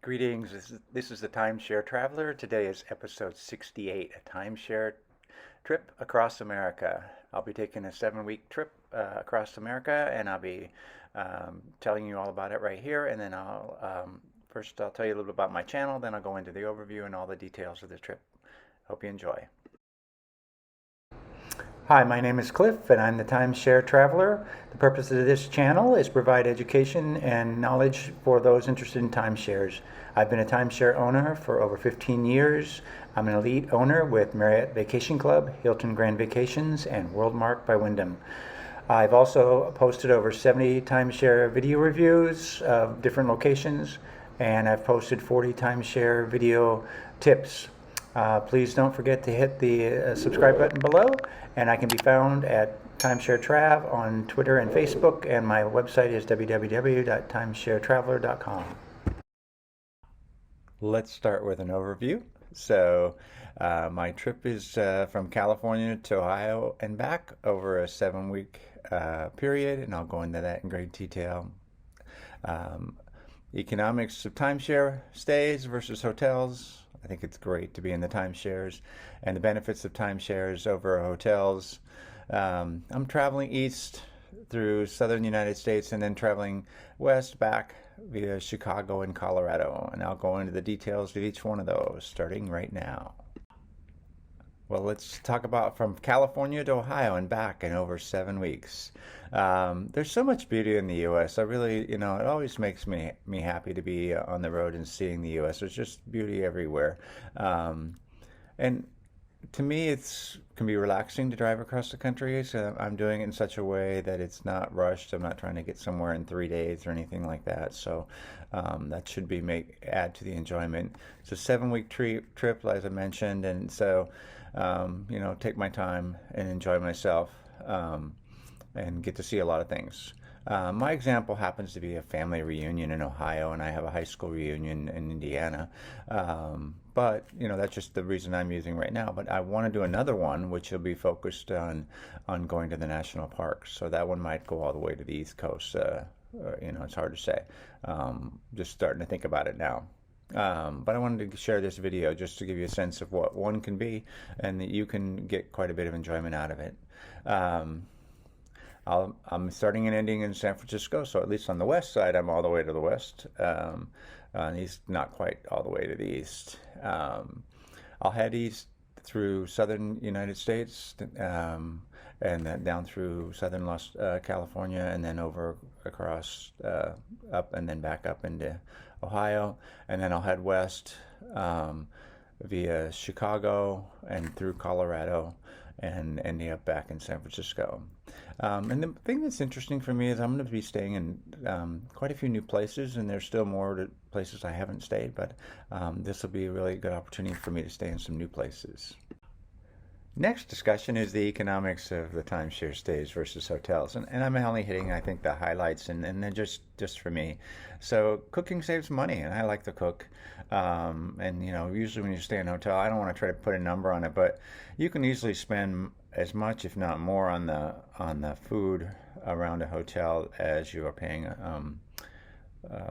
Greetings. This is the Timeshare Traveler. Today is episode 68, a timeshare trip across America. I'll be taking a 7-week trip across America, and I'll be telling you all about it right here. And then first I'll tell you a little bit about my channel, then I'll go into the overview and all the details of the trip. Hope you enjoy. Hi, my name is Cliff, and I'm the Timeshare Traveler. The purpose of this channel is to provide education and knowledge for those interested in timeshares. I've been a timeshare owner for over 15 years. I'm an elite owner with Marriott Vacation Club, Hilton Grand Vacations, and Worldmark by Wyndham. I've also posted over 70 timeshare video reviews of different locations, and I've posted 40 timeshare video tips. Please don't forget to hit the subscribe button below, and I can be found at Timeshare Trav on Twitter and Facebook, and my website is www.timesharetraveler.com. Let's start with an overview. So my trip is from California to Ohio and back over a 7-week period, and I'll go into that in great detail. Economics of timeshare stays versus hotels. I think it's great to be in the timeshares, and the benefits of timeshares over hotels. I'm traveling east through southern United States and then traveling west back via Chicago and Colorado, and I'll go into the details of each one of those starting right now. Well, let's talk about from California to Ohio and back in over 7 weeks. There's so much beauty in the U.S. I really, it always makes me happy to be on the road and seeing the U.S. There's just beauty everywhere. And to me, it can be relaxing to drive across the country. So I'm doing it in such a way that it's not rushed. I'm not trying to get somewhere in 3 days or anything like that. So that should add to the enjoyment. It's a 7-week trip, as I mentioned, and so take my time and enjoy myself and get to see a lot of things. My example happens to be a family reunion in Ohio, and I have a high school reunion in Indiana. But that's just the reason I'm using right now. But I want to do another one, which will be focused on going to the national parks. So that one might go all the way to the East Coast. It's hard to say. Just starting to think about it now. But I wanted to share this video just to give you a sense of what one can be, and that you can get quite a bit of enjoyment out of it. I'm starting and ending in San Francisco, so at least on the west side, I'm all the way to the west. And east, not quite all the way to the east. I'll head east through southern United States, and then down through southern California, and then over across up and then back up into Ohio, and then I'll head west via Chicago and through Colorado and ending up back in San Francisco. And the thing that's interesting for me is I'm going to be staying in quite a few new places, and there's still more places I haven't stayed, but this will be a really good opportunity for me to stay in some new places. Next discussion is the economics of the timeshare stays versus hotels, and I'm only hitting, I think, the highlights, and they're just for me. So cooking saves money, and I like to cook. And usually when you stay in a hotel, I don't want to try to put a number on it, but you can easily spend as much, if not more, on the food around a hotel as you are paying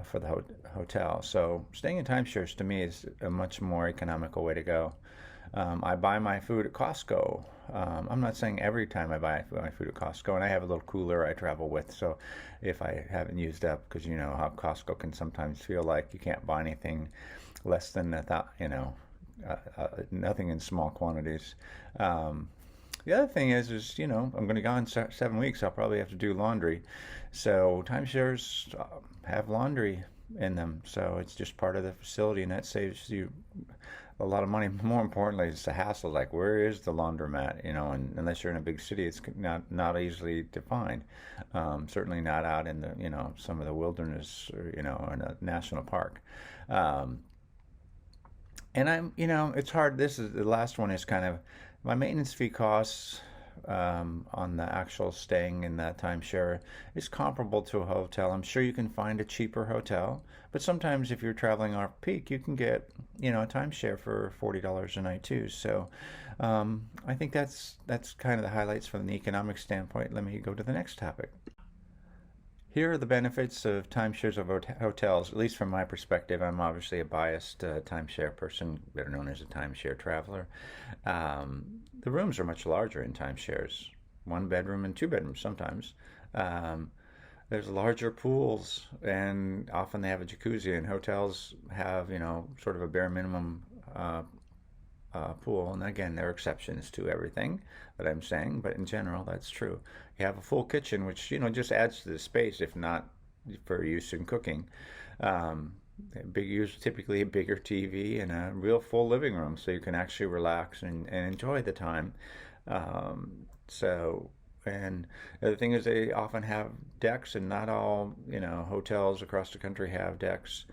for the hotel. So staying in timeshares to me is a much more economical way to go. I buy my food at Costco. I'm not saying every time I buy my food at Costco, and I have a little cooler I travel with, so if I haven't used up, because you know how Costco can sometimes feel like you can't buy anything less than nothing in small quantities. The other thing is I'm going to go in 7 weeks. I'll probably have to do laundry, so timeshares have laundry in them, so it's just part of the facility, and that saves you a lot of money. More importantly, it's a hassle. Like, where is the laundromat? And unless you're in a big city, it's not easily defined. Certainly not out in the some of the wilderness or in a national park. And it's hard. This is the last one. Is kind of my maintenance fee costs on the actual staying in that timeshare is comparable to a hotel. I'm sure you can find a cheaper hotel, but sometimes if you're traveling off peak, you can get a timeshare for $40 a night too. So I think that's kind of the highlights from the economic standpoint. Let me go to the next topic. Here are the benefits of timeshares of hotels, at least from my perspective. I'm obviously a biased timeshare person, better known as a timeshare traveler. The rooms are much larger in timeshares, one bedroom and two bedrooms sometimes. Um, there's larger pools, and often they have a jacuzzi, and hotels have, sort of a bare minimum pool. And again, there are exceptions to everything that I'm saying, but in general, that's true. You have a full kitchen, which just adds to the space, if not for use in cooking. Um, Big use, typically a bigger TV and a real full living room, so you can actually relax and enjoy the time. So, and the other thing is they often have decks, and not all hotels across the country have decks.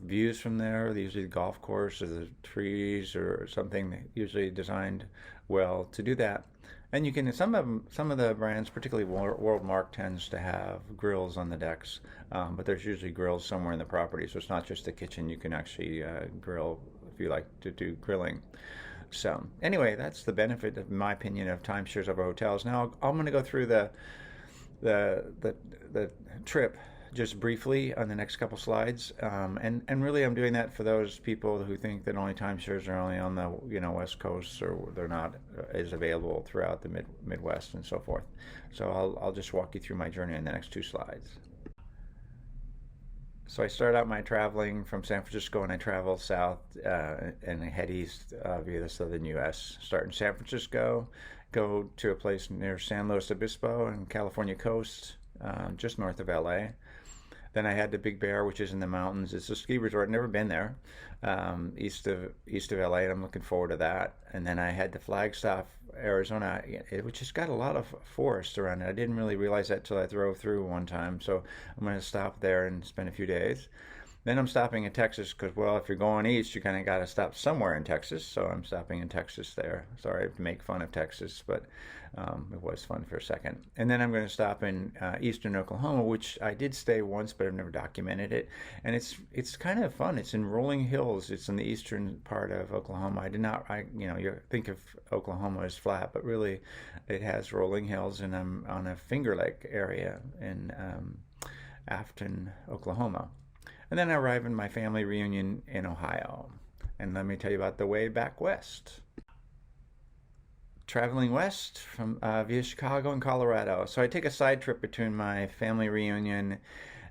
Views from there, usually the golf course or the trees or something, usually designed well to do that. And you can some of the brands, particularly Worldmark, tends to have grills on the decks, but there's usually grills somewhere in the property, so it's not just the kitchen. You can actually grill if you like to do grilling. So anyway, that's the benefit, in my opinion, of timeshares over hotels. Now I'm going to go through the trip just briefly on the next couple slides, and really I'm doing that for those people who think that only timeshares are only on the West Coast, or they're not as available throughout the Midwest and so forth. So I'll just walk you through my journey in the next two slides. So I start out my traveling from San Francisco, and I travel south and head east via the southern U.S. Start in San Francisco, go to a place near San Luis Obispo on California coast, just north of L.A. Then I had to Big Bear, which is in the mountains. It's a ski resort. Never been there, east of LA, and I'm looking forward to that. And then I had to Flagstaff, Arizona, which has got a lot of forest around it. I didn't really realize that till I drove through one time. So I'm going to stop there and spend a few days. Then I'm stopping in Texas because, well, if you're going east, you kind of got to stop somewhere in Texas. So I'm stopping in Texas there. Sorry to make fun of Texas, but it was fun for a second. And then I'm going to stop in eastern Oklahoma, which I did stay once, but I've never documented it. And it's kind of fun. It's in rolling hills. It's in the eastern part of Oklahoma. You think of Oklahoma as flat, but really it has rolling hills. And I'm on a Finger Lake area in Afton, Oklahoma. And then I arrive in my family reunion in Ohio. And let me tell you about the way back west. Traveling west from via Chicago and Colorado. So I take a side trip between my family reunion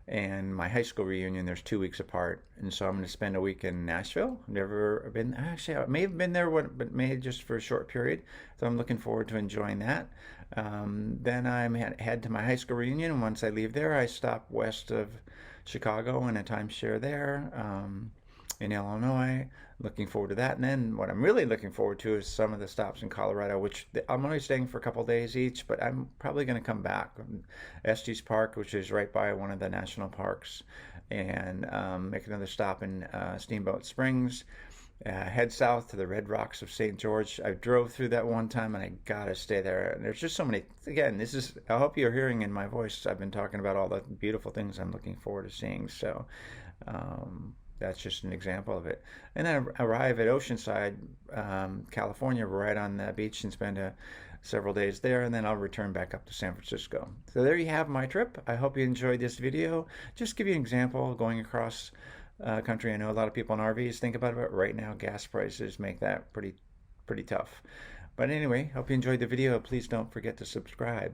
and my high school reunion. There's 2 weeks apart. And so I'm going to spend a week in Nashville. Never been, actually, I may have been there, but maybe just for a short period. So I'm looking forward to enjoying that. Then I'm head to my high school reunion. And once I leave there, I stop west of Chicago in a timeshare there in Illinois. Looking forward to that. And then what I'm really looking forward to is some of the stops in Colorado, which I'm only staying for a couple days each, but I'm probably going to come back. Estes Park, which is right by one of the national parks, and make another stop in Steamboat Springs. Head south to the Red Rocks of St. George. I drove through that one time, and I gotta stay there. And there's just so many. Again, I hope you're hearing in my voice, I've been talking about all the beautiful things I'm looking forward to seeing. So that's just an example of it. And then I arrive at Oceanside, California, right on the beach, and spend several days there, and then I'll return back up to San Francisco. So there you have my trip. I hope you enjoyed this video. Just give you an example going across country. I know a lot of people in RVs think about it, but right now gas prices make that pretty tough. But anyway, hope you enjoyed the video. Please don't forget to subscribe.